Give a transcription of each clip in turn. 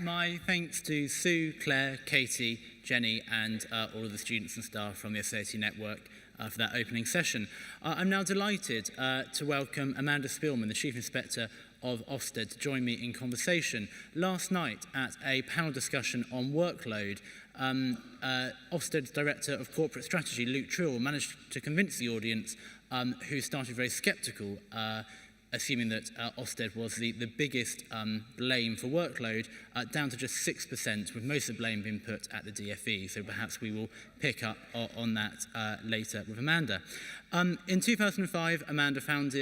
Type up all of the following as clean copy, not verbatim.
My thanks to Sue, Claire, Katie, Jenny and all of the students and staff from the SSAT network for that opening session. I'm now delighted to welcome Amanda Spielman, the Chief Inspector of Ofsted, to join me in conversation. Last night at a panel discussion on workload, Ofsted's Director of Corporate Strategy, Luke Trill, managed to convince the audience, who started very sceptical, assuming that Ofsted was the biggest blame for workload, down to just 6%, with most of the blame being put at the DFE. So perhaps we will pick up on that later with Amanda. In 2005, Amanda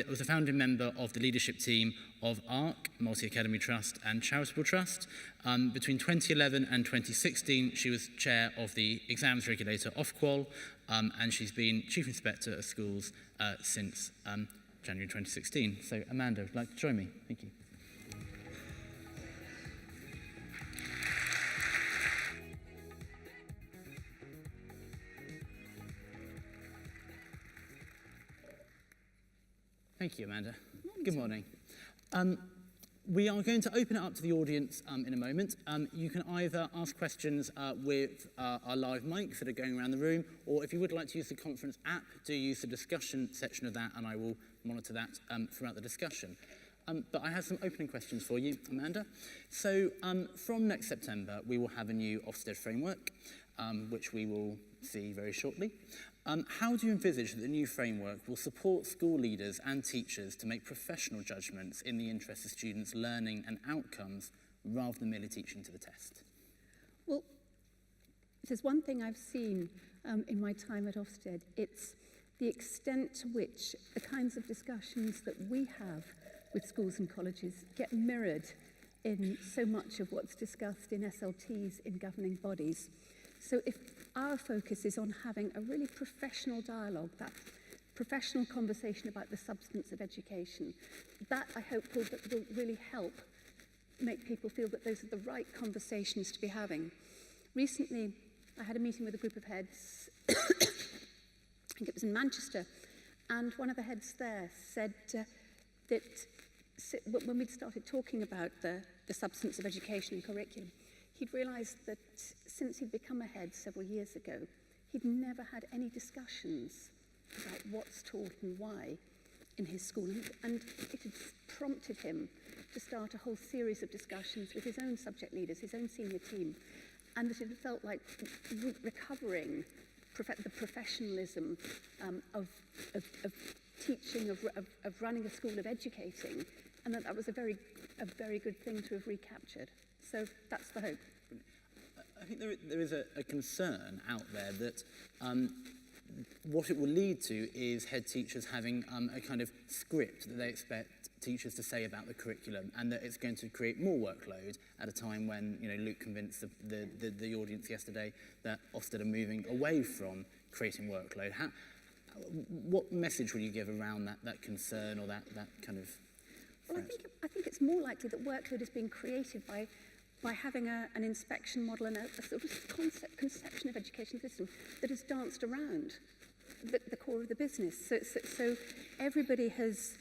was a founding member of the leadership team of ARC, Multi-Academy Trust and Charitable Trust. Between 2011 and 2016, she was chair of the exams regulator Ofqual, and she's been Chief Inspector of Schools since January 2016. So Amanda, would you like to join me? Thank you. Thank you, Amanda. Good morning. We are going to open it up to the audience in a moment. You can either ask questions with our live mics that are going around the room, or if you would like to use the conference app, do use the discussion section of that, and I will monitor that throughout the discussion. But I have some opening questions for you, Amanda. So from next September, we will have a new Ofsted framework, which we will see very shortly. How do you envisage that the new framework will support school leaders and teachers to make professional judgments in the interest of students' learning and outcomes, rather than merely teaching to the test? Well, if there's one thing I've seen in my time at Ofsted, it's the extent to which the kinds of discussions that we have with schools and colleges get mirrored in so much of what's discussed in SLTs in governing bodies. So if our focus is on having a really professional dialogue, that professional conversation about the substance of education, that I hope will really help make people feel that those are the right conversations to be having. Recently, I had a meeting with a group of heads, I think it was in Manchester, and one of the heads there said that when we'd started talking about the substance of education and curriculum, he'd realised that since he'd become a head several years ago, he'd never had any discussions about what's taught and why in his school. And it had prompted him to start a whole series of discussions with his own subject leaders, his own senior team, and that it had felt like recovering the professionalism of teaching, of running a school, of educating, and that was a very good thing to have recaptured. So that's the hope. I think there is a concern out there that what it will lead to is head teachers having a kind of script that they expect teachers to say about the curriculum, and that it's going to create more workload at a time when, you know, Luke convinced the audience yesterday that Ofsted are moving away from creating workload. What message will you give around that concern or that kind of threat? Well, I think it's more likely that workload is being created by having an inspection model and a sort of conception of education system that has danced around the core of the business. So everybody has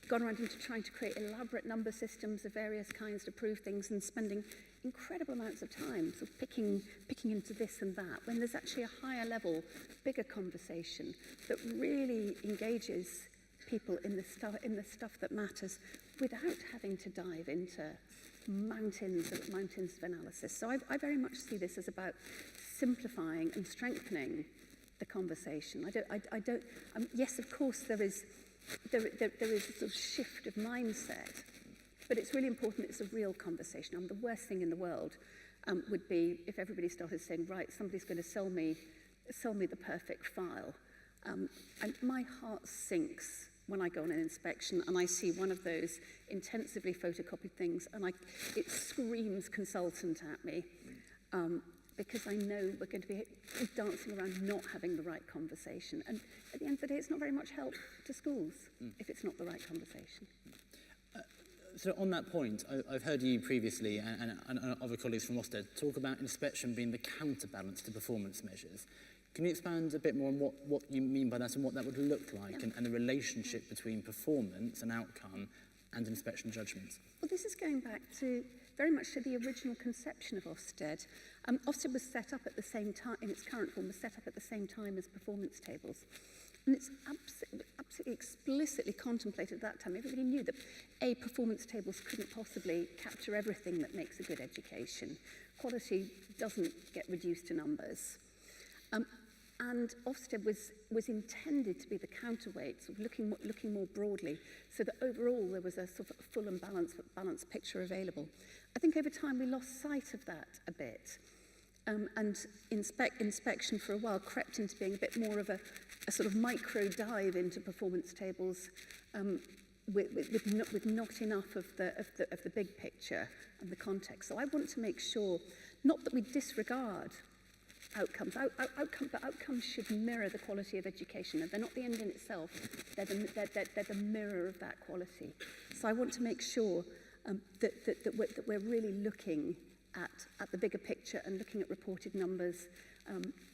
gone around into trying to create elaborate number systems of various kinds to prove things and spending incredible amounts of time sort of picking into this and that, when there's actually a higher level, bigger conversation that really engages people in the stuff that matters without having to dive into mountains of analysis. So I very much see this as about simplifying and strengthening the conversation. Yes, of course, there is a sort of shift of mindset, but it's really important it's a real conversation. The worst thing in the world would be if everybody started saying, right, somebody's going to sell me the perfect file. And my heart sinks when I go on an inspection and I see one of those intensively photocopied things, and it screams consultant at me, because I know we're going to be dancing around not having the right conversation. And at the end of the day, it's not very much help to schools if it's not the right conversation. So on that point, I've heard you previously and other colleagues from Ofsted talk about inspection being the counterbalance to performance measures. Can you expand a bit more on what you mean by that and what that would look like, and the relationship between performance and outcome and inspection judgments? Well, this is going back to very much to the original conception of Ofsted. Ofsted was set up at the same time, in its current form, was set up at the same time as performance tables. And it's absolutely explicitly contemplated at that time. Everybody knew that performance tables couldn't possibly capture everything that makes a good education. Quality doesn't get reduced to numbers. And Ofsted was intended to be the counterweight, sort of looking more broadly, so that overall there was a sort of full and balanced picture available. I think over time we lost sight of that a bit, and inspection for a while crept into being a bit more of a sort of micro dive into performance tables, with not enough of the big picture and the context. So I want to make sure, not that we disregard outcomes. Outcomes should mirror the quality of education. And they're not the end in itself. They're the mirror of that quality. So I want to make sure that we're really looking at the bigger picture and looking at reported numbers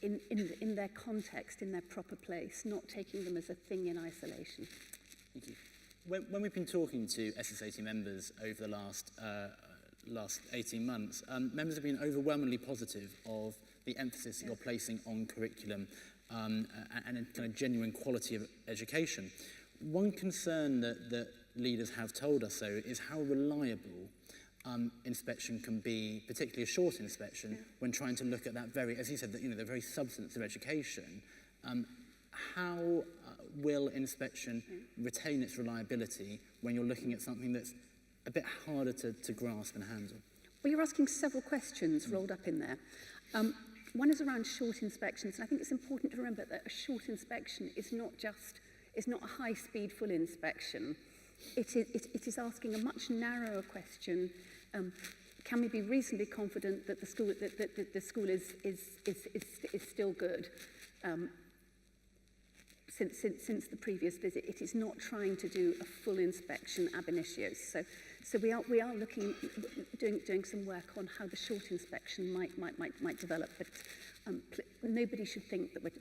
in their context, in their proper place, not taking them as a thing in isolation. Thank you. When we've been talking to SSAT members over the last 18 months, members have been overwhelmingly positive of the emphasis you're placing on curriculum and kind of genuine quality of education. One concern that leaders have told us, though, is how reliable inspection can be, particularly a short inspection, when trying to look at that very, as you said, the very substance of education. How will inspection retain its reliability when you're looking at something that's a bit harder to grasp and handle? Well, you're asking several questions rolled up in there. One is around short inspections, and I think it's important to remember that a short inspection is not a high-speed full inspection. It is asking a much narrower question. Can we be reasonably confident that the school is still good? Since the previous visit, it is not trying to do a full inspection ab initio. So we are doing some work on how the short inspection might develop, but nobody should think that we're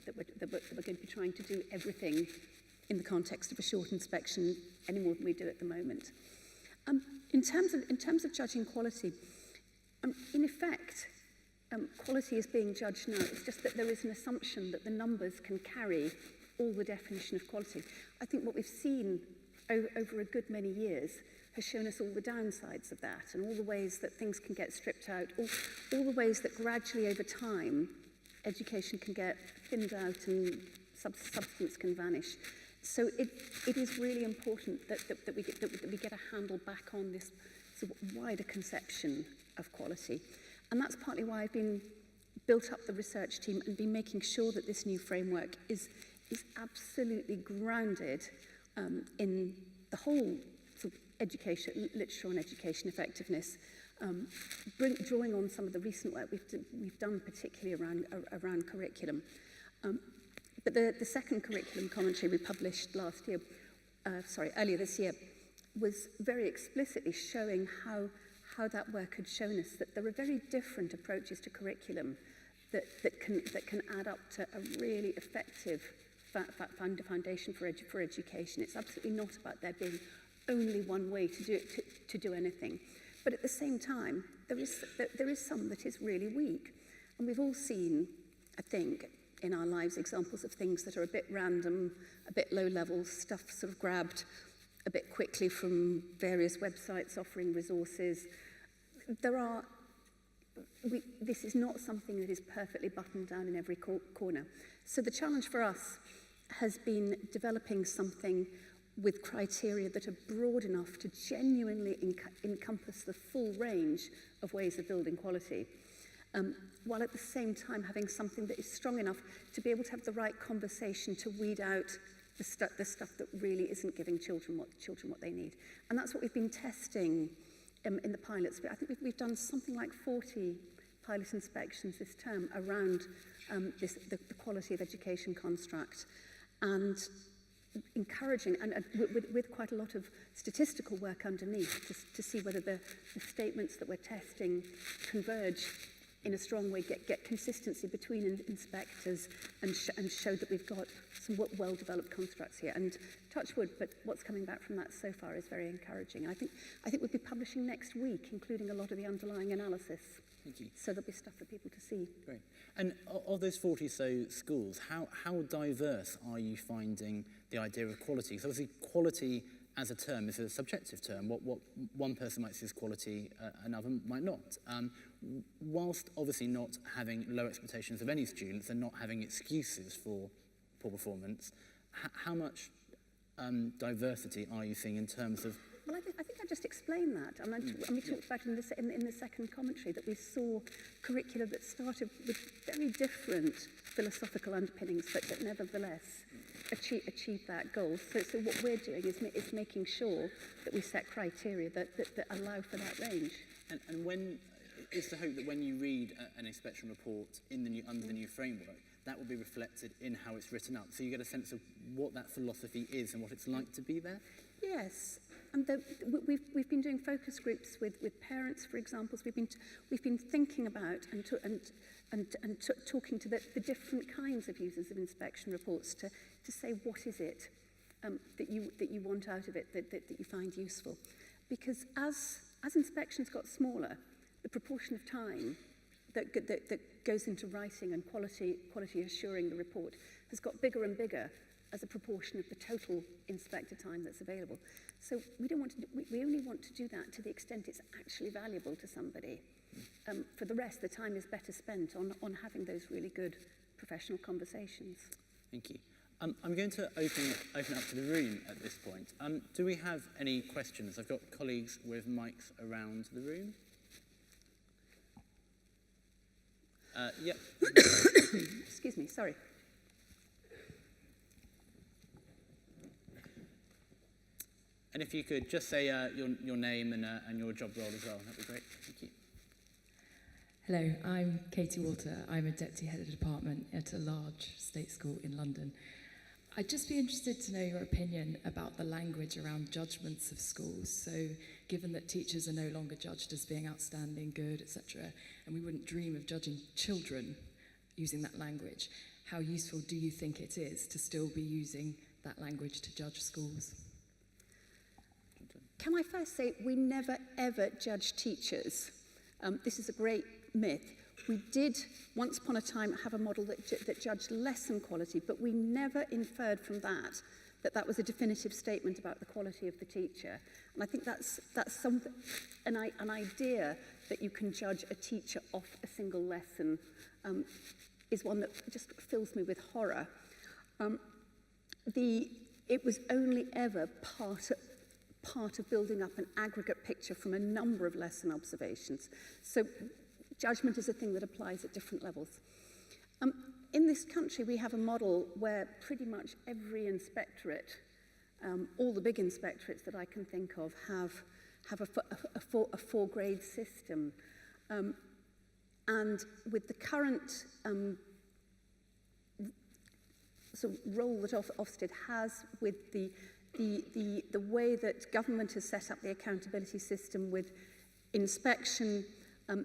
going to be trying to do everything in the context of a short inspection any more than we do at the moment. In terms of judging quality, in effect, quality is being judged now. It's just that there is an assumption that the numbers can carry all the definition of quality. I think what we've seen over a good many years has shown us all the downsides of that and all the ways that things can get stripped out, all the ways that gradually over time education can get thinned out and substance can vanish. So it is really important that we get a handle back on this sort of wider conception of quality. And that's partly why I've been built up the research team and been making sure that this new framework is absolutely grounded in the whole sort of education, literature on education effectiveness, drawing on some of the recent work we've done, particularly around curriculum. But the second curriculum commentary we published earlier this year, was very explicitly showing how that work had shown us that there are very different approaches to curriculum that can add up to a really effective foundation for education. It's absolutely not about there being only one way to do anything. But at the same time, there is some that is really weak. And we've all seen, I think, in our lives examples of things that are a bit random, a bit low level, stuff sort of grabbed a bit quickly from various websites offering resources. This is not something that is perfectly buttoned down in every corner. So the challenge for us has been developing something with criteria that are broad enough to genuinely encompass the full range of ways of building quality, while at the same time having something that is strong enough to be able to have the right conversation to weed out the stuff that really isn't giving children what they need. And that's what we've been testing in the pilots. I think we've done something like 40 pilot inspections this term around the quality of education construct, and encouraging, and with quite a lot of statistical work underneath to see whether the statements that we're testing converge in a strong way, get consistency between inspectors and show that we've got some well-developed constructs here. And touch wood, but what's coming back from that so far is very encouraging. And I think we'll be publishing next week, including a lot of the underlying analysis. Thank you. So there'll be stuff for people to see. Great. And of those 40 so schools, how diverse are you finding the idea of quality? Because obviously quality as a term is a subjective term. What one person might see as quality, another might not. Whilst obviously not having low expectations of any students and not having excuses for poor performance, how much diversity are you seeing in terms of... Well, I think I just explained that. And we talked about in the second commentary that we saw curricula that started with very different philosophical underpinnings, but that nevertheless achieve that goal. So what we're doing is making sure that we set criteria that allow for that range. And when is the hope that when you read an inspection report in the under the new framework, that will be reflected in how it's written up, so you get a sense of what that philosophy is and what it's like to be there? Yes. And we've been doing focus groups with parents, for example. We've been thinking about and talking to the different kinds of users of inspection reports to say what is it that you want out of it, that you find useful. Because as inspections got smaller, the proportion of time that goes into writing and quality assuring the report has got bigger and bigger as a proportion of the total inspector time that's available. So we only want to do that to the extent it's actually valuable to somebody. For the rest, the time is better spent on having those really good professional conversations. Thank you. I'm going to open up to the room at this point. Do we have any questions? I've got colleagues with mics around the room. Yep. Excuse me, sorry. And if you could just say your name and your job role as well, that'd be great. Thank you. Hello, I'm Katie Walter. I'm a Deputy Head of Department at a large state school in London. I'd just be interested to know your opinion about the language around judgments of schools. So given that teachers are no longer judged as being outstanding, good, etc., and we wouldn't dream of judging children using that language, how useful do you think it is to still be using that language to judge schools? Can I first say we never ever judge teachers? This is a great myth. We did once upon a time have a model that judged lesson quality, but we never inferred from that was a definitive statement about the quality of the teacher. And I think that's something, an idea that you can judge a teacher off a single lesson is one that just fills me with horror. It was only ever part of building up an aggregate picture from a number of lesson observations. So judgment is a thing that applies at different levels. In this country, we have a model where pretty much every inspectorate, all the big inspectorates that I can think of, have a four-grade system. And with the current sort of role that Ofsted has with the way that government has set up the accountability system with inspection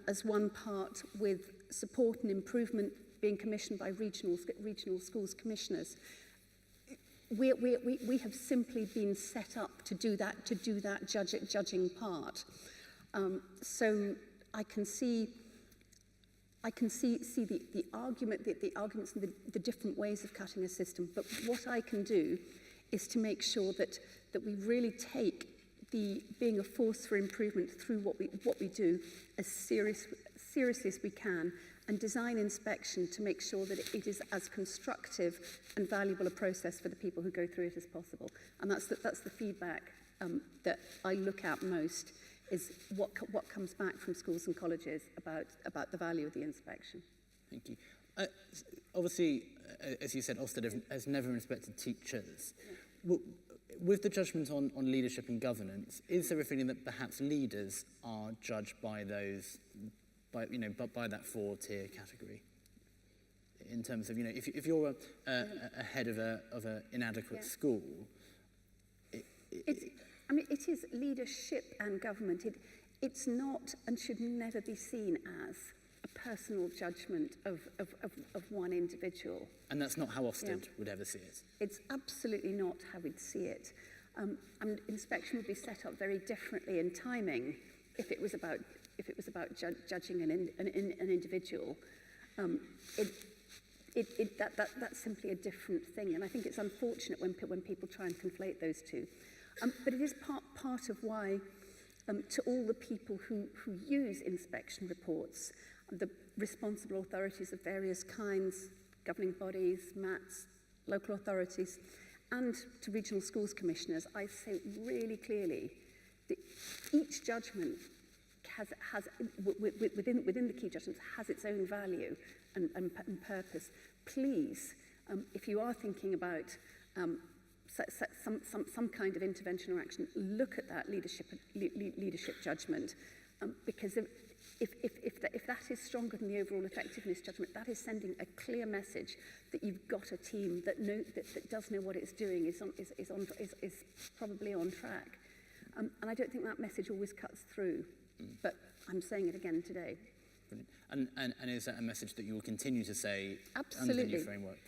as one part, with support and improvement being commissioned by regional schools commissioners, we have simply been set up to do that judging part. So I can see the arguments and the different ways of cutting a system, but what I can do is to make sure that we really take the being a force for improvement through what we do as seriously as we can, and design inspection to make sure that it is as constructive and valuable a process for the people who go through it as possible. And that's the feedback that I look at most, is what comes back from schools and colleges about the value of the inspection. Thank you. Obviously, as you said, Ofsted has never inspected teachers. Yeah. With the judgment on leadership and governance, is there a feeling that perhaps leaders are judged by those, by that four-tier category? In terms of, if you're a head of an inadequate school, it is leadership and government. It's not and should never be seen as a personal judgment of one individual. And that's not how Ofsted would ever see it. It's absolutely not how we'd see it. And inspection would be set up very differently in timing if it was about judging an individual. That's simply a different thing, and I think it's unfortunate when people try and conflate those two. But it is part of why, to all the people who use inspection reports, the responsible authorities of various kinds, governing bodies, MATs, local authorities, and to regional schools commissioners, I say really clearly that each judgment has within the key judgments has its own value and purpose. Please, if you are thinking about some kind of intervention or action, look at that leadership judgment, because if that is stronger than the overall effectiveness judgment, that is sending a clear message that you've got a team that does know what it's doing, is probably on track. And I don't think that message always cuts through, but I'm saying it again today. Brilliant. And is that a message that you will continue to say Absolutely. under the new framework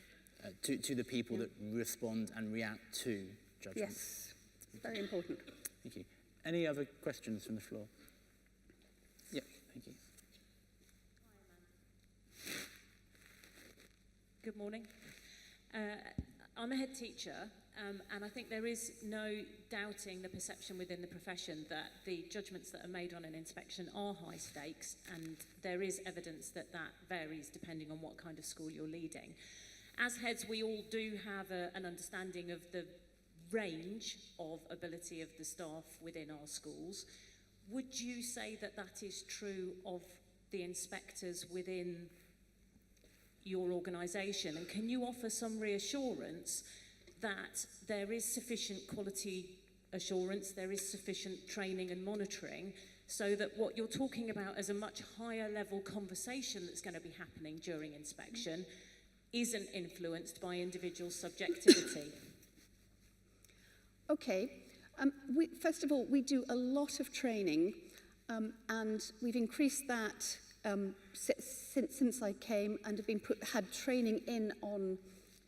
to the people that respond and react to judgments? Yes, it's very important. Thank you. Any other questions from the floor? Yeah, thank you. Good morning. I'm a head teacher, and I think there is no doubting the perception within the profession that the judgments that are made on an inspection are high stakes, and there is evidence that that varies depending on what kind of school you're leading. As heads, we all do have an understanding of the range of ability of the staff within our schools. Would you say that that is true of the inspectors within your organisation? And can you offer some reassurance that there is sufficient quality assurance, there is sufficient training and monitoring, so that what you're talking about as a much higher level conversation that's going to be happening during inspection isn't influenced by individual subjectivity? Okay. First of all, we do a lot of training, and we've increased that since I came, and have had training in on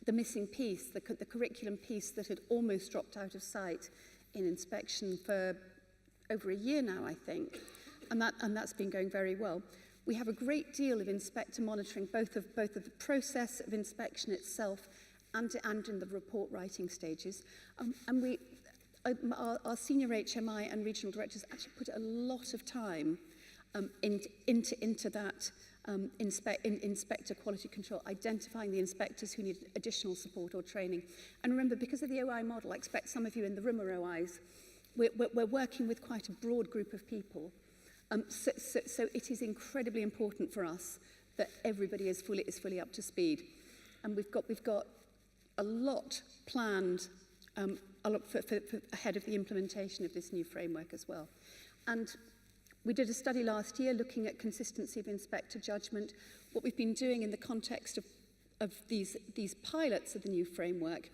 the missing piece, the curriculum piece that had almost dropped out of sight in inspection for over a year now, I think, and that's been going very well. We have a great deal of inspector monitoring, both of the process of inspection itself and in the report writing stages, and our senior HMI and regional directors actually put a lot of time into that inspector quality control, identifying the inspectors who need additional support or training. And remember, because of the OI model, I expect some of you in the room are OIs, we're working with quite a broad group of people. So it is incredibly important for us that everybody is fully up to speed. And we've got a lot planned for ahead of the implementation of this new framework as well. And we did a study last year looking at consistency of inspector judgment. What we've been doing in the context of these pilots of the new framework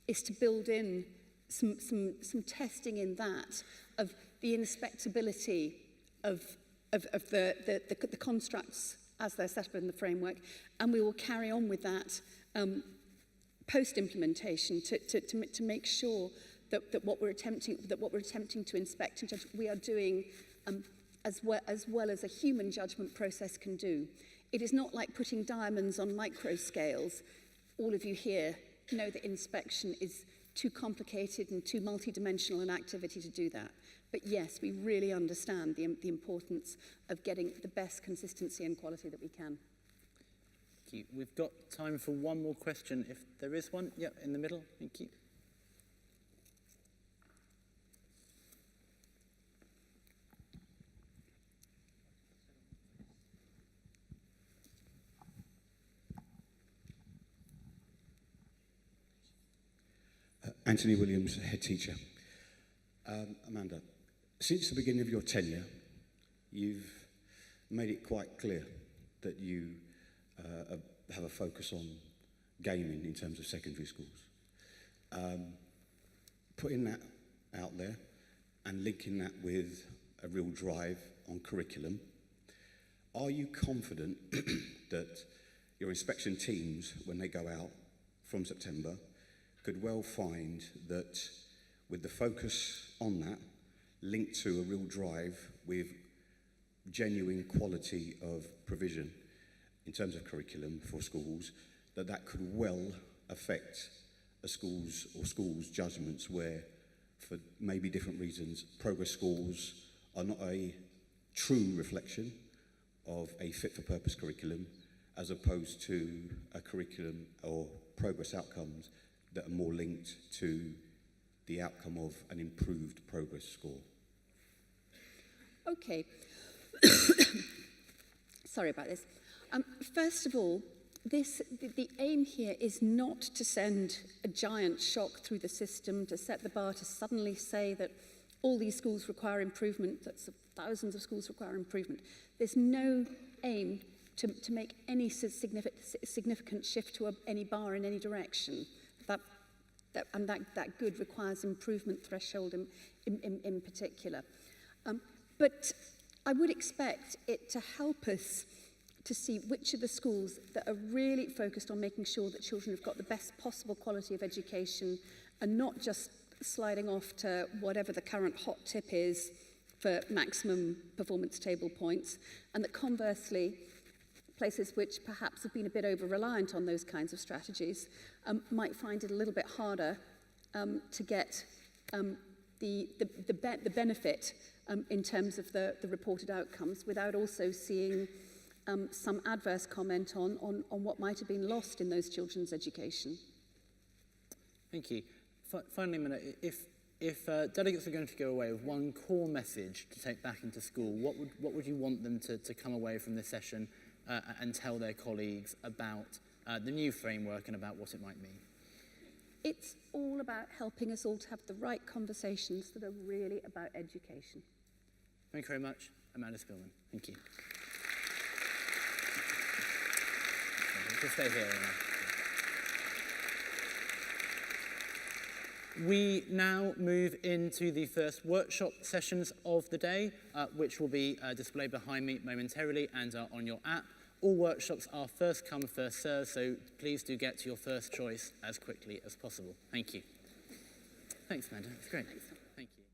is to build in some testing in that of the inspectability of the constructs as they're set up in the framework, and we will carry on with that post-implementation to make sure that what we're attempting to inspect and judge, we are doing as well as a human judgment process can do. It is not like putting diamonds on micro scales. All of you here know that inspection is too complicated and too multidimensional an activity to do that. But yes, we really understand the importance of getting the best consistency and quality that we can. Thank you. We've got time for one more question, if there is one. Yep, in the middle. Thank you. Anthony Williams, head teacher. Amanda, since the beginning of your tenure, you've made it quite clear that you have a focus on gaming in terms of secondary schools. Putting that out there and linking that with a real drive on curriculum, Are you confident that your inspection teams, when they go out from September, could well find that with the focus on that, linked to a real drive with genuine quality of provision in terms of curriculum for schools, that could well affect a schools judgments where, for maybe different reasons, progress scores are not a true reflection of a fit-for-purpose curriculum, as opposed to a curriculum or progress outcomes that are more linked to the outcome of an improved progress score? Okay. Sorry about this. First of all, the aim here is not to send a giant shock through the system, to set the bar, to suddenly say that all these schools require improvement, that thousands of schools require improvement. There's no aim to make any significant shift to any bar in any direction. That good requires improvement threshold in particular. But I would expect it to help us to see which of the schools that are really focused on making sure that children have got the best possible quality of education and not just sliding off to whatever the current hot tip is for maximum performance table points, and that conversely, places which perhaps have been a bit over-reliant on those kinds of strategies might find it a little bit harder to get the benefit in terms of the reported outcomes without also seeing some adverse comment on what might have been lost in those children's education. Thank you. Finally, Minna, if delegates are going to go away with one core message to take back into school, what would you want them to come away from this session and tell their colleagues about the new framework and about what it might mean? It's all about helping us all to have the right conversations that are really about education. Thank you very much, Amanda Spielman. Thank you. Just stay here. We now move into the first workshop sessions of the day, which will be displayed behind me momentarily and are on your app. All workshops are first come, first served, so please do get to your first choice as quickly as possible. Thank you. Thanks, Amanda. It's great. Thank you.